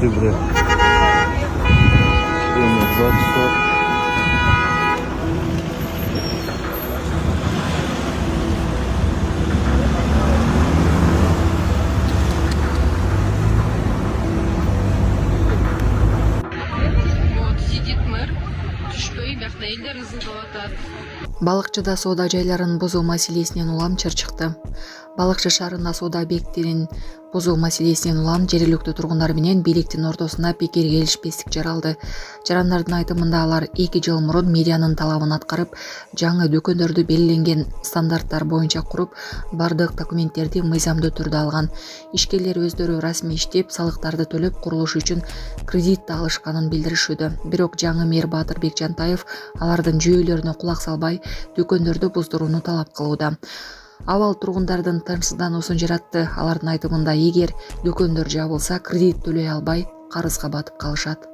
октября. Время 2 часа. Вот сидит мэр, түшпөй бияқта элдер ызылдап атат. Балыкчыда соода жайларын бузуу маселесинен улам чыр чыкты. Балыкчы шаарында соода объекттерин бузуу маселесинен улам жергиликтүү тургундар менен бийликтин ортосунда пикир келишпестик жаралды. Жарандардын айтымында алар 2 жыл мурун мэриянын талабын аткарып, жаңы дүкөндөрдү белгиленген стандарттар боюнча куруп, бардык документтерди мыйзамдуу түрдө алган. Ишкерлер өздөрү расмий иштеп, салыктарды төлөп, курулуш үчүн кредит да алышканын билдиришүүдө. Бирок жаңы мэр Баатырбек Жантаев алардын жүйөлөрүнө кулак салбай, дүкөндөрдү буздурууну талап кылууда. Абал тургундардын тынчсыздануусун жаратты. Алардын айтымында эгер дүкөндөр жабылса, кредит төлөй албай, карызга батып калышат.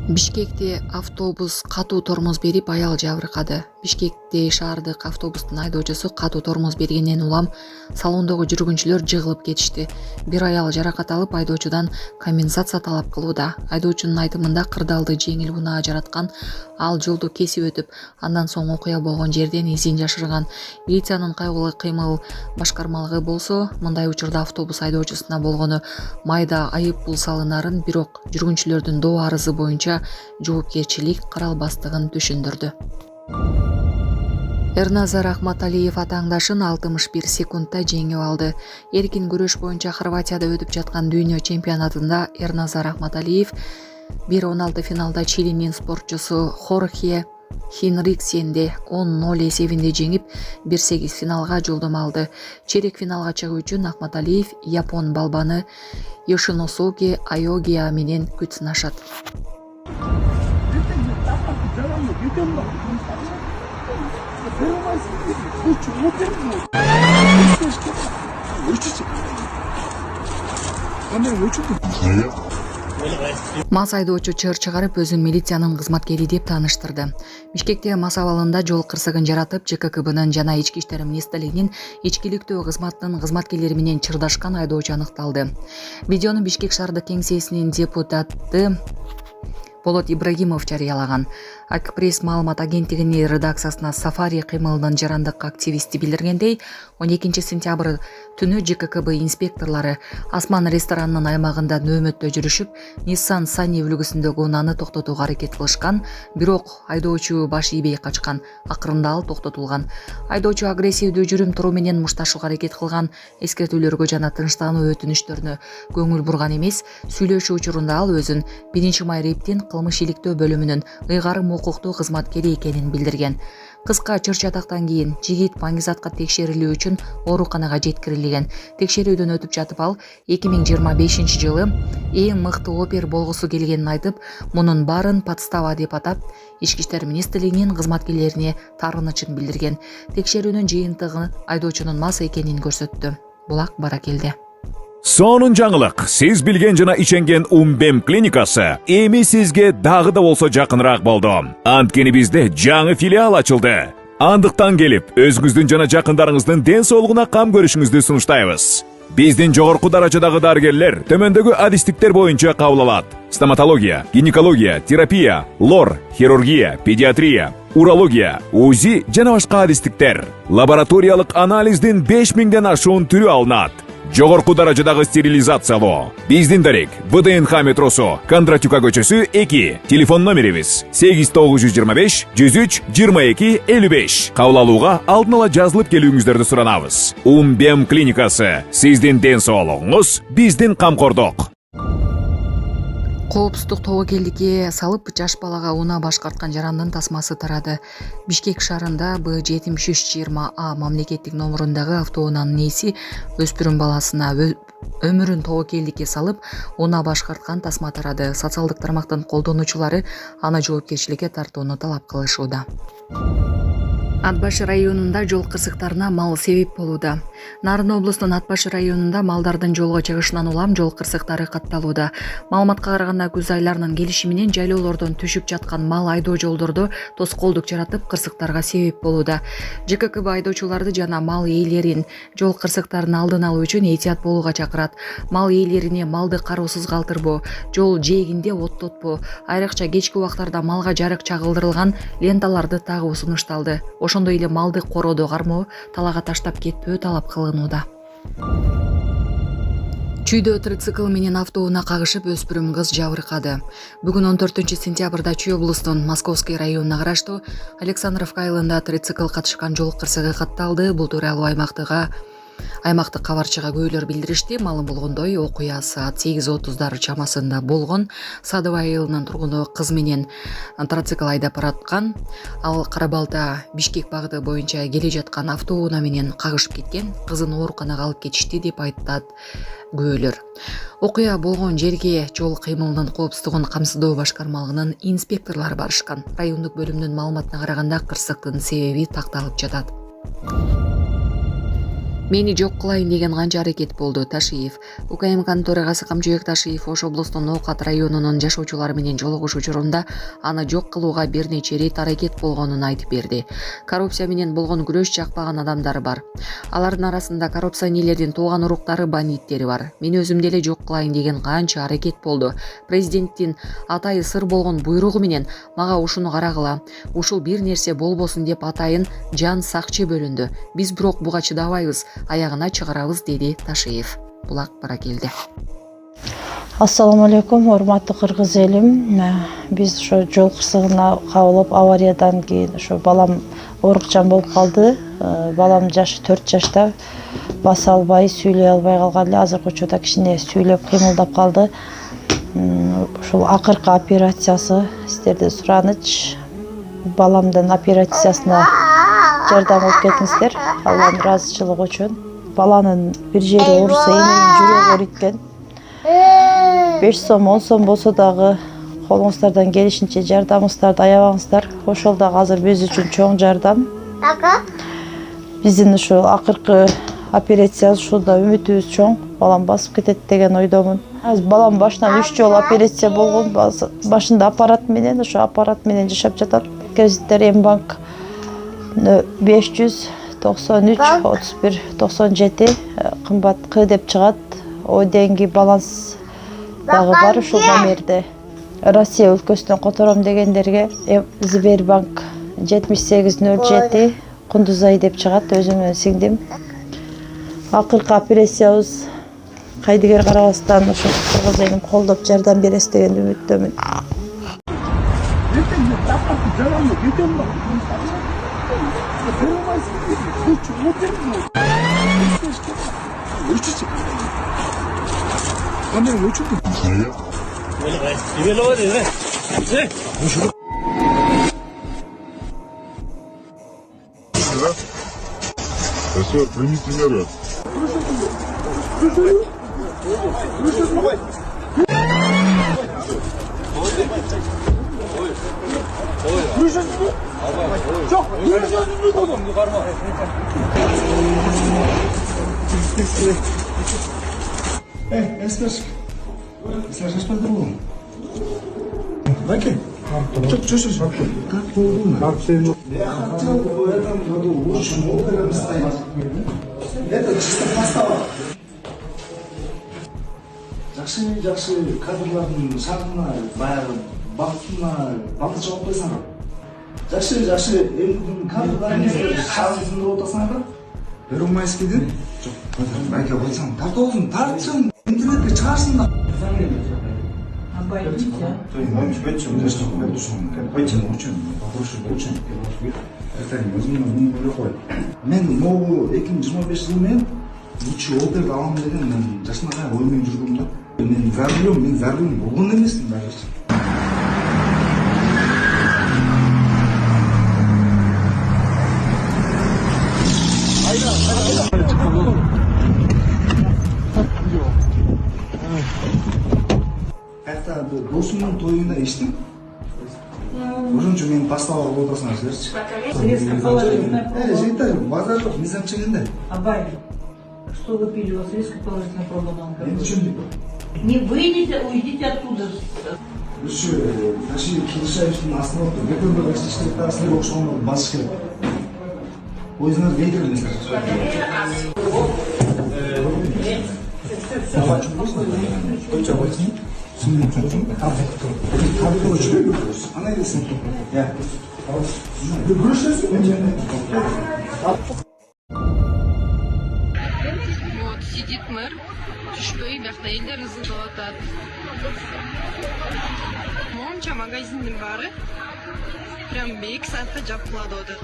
Бишкекте автобус катуу тормоз берип аял жабыркады. Бишкекте шаардык автобустун айдоочусу катуу тормоз бергеннен улам салондогу жүргүнчүлөр жыгылып кетишти. Бир аял жаракат алып, айдоочудан компенсация талап кылууда. Айдоочунун айтымында кырдаалды жеңил унаа жараткан, ал жолду кесип өтүп, андан соң окуя болгон жерден изин жашырган. Милициянын кайгылуу кыймыл башкармалыгы болсо, мындай учурда автобус айдоочусуна болгону майда айып пул салынарын, бирок жүргүнчүлөрдүн доо арызы боюнча жоопкерчилик каралбастыгын түшүндүрдү. Эрназар Ахматалиев атааңдашын 61 секундта жеңип алды. Эркин күрөш боюнча Хорватияда өтүп жаткан дүйнө чемпионатында Эрназар Ахматалиев 1-16 финалда Чилинин спортчусу Хорхе Хинриксенди 10-0 эсебинде жеңип, 1-8 финалга жолдомо алды. Чейрек финалга чыгуу үчүн Ахматалиев япон балбаны Йошиносуке Айогия менен күч сынашат. Мас айдоочу чыр чыгарып, өзүн милициянын кызматкери деп тааныштырды. Бишкектеги мас абалында жол кырсыгын жаратып, ЖККБнын жана Ички иштер министрлигинин ичкиликтүү кызматынын кызматкерлери менен чырдашкан айдоочу аныкталды. Видеону Бишкек шаардык кеңсесинин депутаты Болот Ибрагимов жарыялаган. Акпресс маалымат агенттигинин редакциясына Сафари кыймылынын жарандык активисти билдиргендей, 12 сентябрь түнү ЖККБ инспекторлору Асман ресторанынын аймагында нөөмөттө жүрүшүп, Nissan Sunny үлгүсүндөгү унааны токтотууга аракет кылышкан, бирок айдоочу баш ийбей качкан. Акырында ал токтотулган. Айдоочу агрессивдүү жүрүм туруу менен мушташууга аракет кылган, эскертүүлөргө жана тынчтануу өтүнүчтөрүнө көңүл бурган эмес. Сүйлөшүү учурунда ал өзүн 1-май рептин кылмыш иликтөө бөлүмүнүн ыйгарым укуктуу кызматкери экенин билдирген. Кыска чыр-чатактан кийин жигит паңгизатка текшерилүү үчүн ооруканага жеткирилген. Текшерүүдөн өтүп жатып ал 2025 жылы эң мыкты опер болгусу келгенин айтып, мунун баарын подстава деп атап, Ички иштер министрлигинин кызматкерлерине таарынычын билдирген. Текшерүүнүн жыйынтыгы айдоочунун мас экенин көрсөттү. Булак бара келди. Сонун жаңылык, сиз билген жана иченген Умбем клиникасы эми сизге дагы да болсо жакыныраак болду. Анткени бизде жаңы филиал ачылды. Андыктан келип, өзүңүздүн жана жакындарыңыздын ден соолугуна кам көрүшүңүздү сунуштайбыз. Биздин жогорку даражадагы дарыгерлер төмөндөгү адистиктер боюнча кабыл алат: стоматология, гинекология, терапия, лор, хирургия, педиатрия, урология, УЗИ жана башка адистиктер. Лабораториялык анализдин 5000ден ашуун түрү алынат. Жогорку даражадагы стерилизациялоо. Биздин дарек ВДНХ метросу, Кондратюка көчөсү 2. Телефон номерибиз 8925 103 22 55. Кабыл алууга алдын ала жазылып келүүңүздөрдү суранабыз. Умбем клиникасы. Сиздин ден соолугуңуз, биздин камкордук. Коопсуздук тобокелдикке салып, жаш балага унаа башкарткан жарандын тасмасы тарады. Бишкек шаарында Б7320А мамлекеттик номерундагы автоунаанын ээси өспүрүм баласына өмүрүн тобокелдикке салып, унаа башкарткан тасма тарады. Социалдык тармактын колдонуучулары аны жоопкерчиликке тартууну талап кылышууда. Ат башы районунда жол кырсыктарына мал себеп болууда. Нарын облусунун Ат башы районунда малдардын жолго чыгышынан улам жол кырсыктары катталууда. Маалыматка караганда күз айларынын келиши менен жайлоолордон түшүп жаткан мал айдоо жолдордо тоскоолдук жаратып кырсыктарга себеп болууда. ЖККБ айдоочуларды жана мал ээлерин жол кырсыктарынын алдын алуу үчүн этият болууга чакырат. Мал ээлерине малды кароосуз калтырбоо, жол жээгинде оттотпоо, айрыкча кечки убактарда малга жарык чагылдырылган ленталарды тагуу сунушталды. Ошондой эле малды короодо кармоо, талаага таштап кетпөө талап кылынууда. Чүйдө трицикл менен автоунаа кагышып өспүрүм кыз жабыркады. Бүгүн 14-сентябрда Чүй облусунун Московский районуна караштуу Александровка айылында трицикл катышкан жол кырсыгы катталды. Бул тууралуу аймактык кабарчыга көйлөр билдиришти. Маалым болгондой, окуя саат 8:30 чамасында болгон. Садовый айылынын тургуну кыз менен трицикл айдап бараткан. Ал Кара Балта Бишкек багыты боюнча келе жаткан автоунаа менен кагышып кеткен. Кызын ооруканага алып кетишти деп айтат күбөлөр. Окуя болгон жерге жол кыймылынын коопсуздугун камсыздоо башкармалыгынын инспекторлору барышкан. Райондук бөлүмдүн маалыматына караганда кырсыктын себеби такталып жатат. Мени жок кылайын деген канча аракет болду. Ташиев. УКМКнын төрагасы Камчыбек Ташиев Ош облусунун Ноокат районунун жашоочулары менен жолугуш учурунда аны жок кылууга бир нече ирет аракет болгонун айтып берди. Коррупция менен болгон күрөш жакпаган адамдар бар. Алардын арасында коррупционерлердин тууган уруктары, бандиттери бар. Мен өзүм деле жок кылайын деген канча аракет болду. Президенттин атайы сыр болгон буйругу менен мага ушуну карагыла, ушул бир нерсе болбосун деп атайын жан сакчы бөлүндү. Биз бирок буга чыдабайбыз. Аягына чыгарабыз, деди Ташиев. Булак Баракелди. Ассаламу алейкум, урматтуу кыргыз элим. Биз ошо жол кырсыгына кабылып, авариядан кийин ошо балам оорукчан болуп калды. Балам жашы 4 жашта, баса албай, сүйлөй албай калган эле. Азыркы учурда кичине сүйлөп кыймылдап калды. Ушул акыркы операциясы сиздерден сураныч. Баламдын операциясына жардам алып кетиңиздер. Алланын ыраазычылыгы үчүн. Баланын бир жери ооруса, эненин жүрөгү ооруйт. 5 сом, 10 сом болсо дагы колуңуздардан келишинче жардамыңыздарды аябаңыздар. Ошол дагы азыр биз үчүн чоң жардам. Биздин ушул акыркы операциябыз ушунда үмүтүбүз чоң. Балам басып кетет деген ойдомун. Балам башынан 3 жолу операция болгон. Башында аппарат менен, ошо аппарат менен жашап жатат. Кредиттер Мбанк 593 31 97 кымбат К деп чыгат. О деньги баланс дагы бар ушул номерде. Россия өлкөсүнөн котором дегендерге Сбербанк 7807 Кундузай деп чыгат. Өзүмдүн сиңдим. Акыркы операциябыз кайдыгер карабастан ошо кыргыз элим колдоп жардам бересиз деген үмүттөмүн. Примите меры. Эскаш. Сашаш по-другому. Окей. Что? Как по-другому? В этом году лучше много стоять. Это чисто постава. Жакшы кадрлардын шартына баягы бактына бакыт жауап койсаңар. Жакшы элдин кадрларын шартын деп атасыңар. Бермайсыңдар. Жок, байка койсаң, тартсын, интернетке чыгарсын да. Мен могу 2025 жыл менен лучше отель алам деген мен жашына оймен жүргөм да. Мен зарылым болгон эмесмин даже. Досумдун тоюнда эчтим. Ошон үчүн мени тастап алып отурасыңарчыларчы. Средства положительная проба. Жыйта базар жок, мизан чыгында. Абай, что вы пили? У вас резко положительная проба на алкоголь. Мен түшүндүм. Не выйдите, уйдите оттуда. Уши Наши Килишаевичтин астына отуруп, бекер бир иштеп арасында окшогон басыш керек. Өзүңөр бекер эмеслер. Вот, сидит мэр, түшпөй бияқта элдер ызылдап атат. Монча магазиндин баары прям 2 саатта жапкылады атат.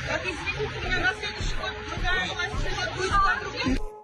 Так, извините, у меня на следующий год другая власть будет.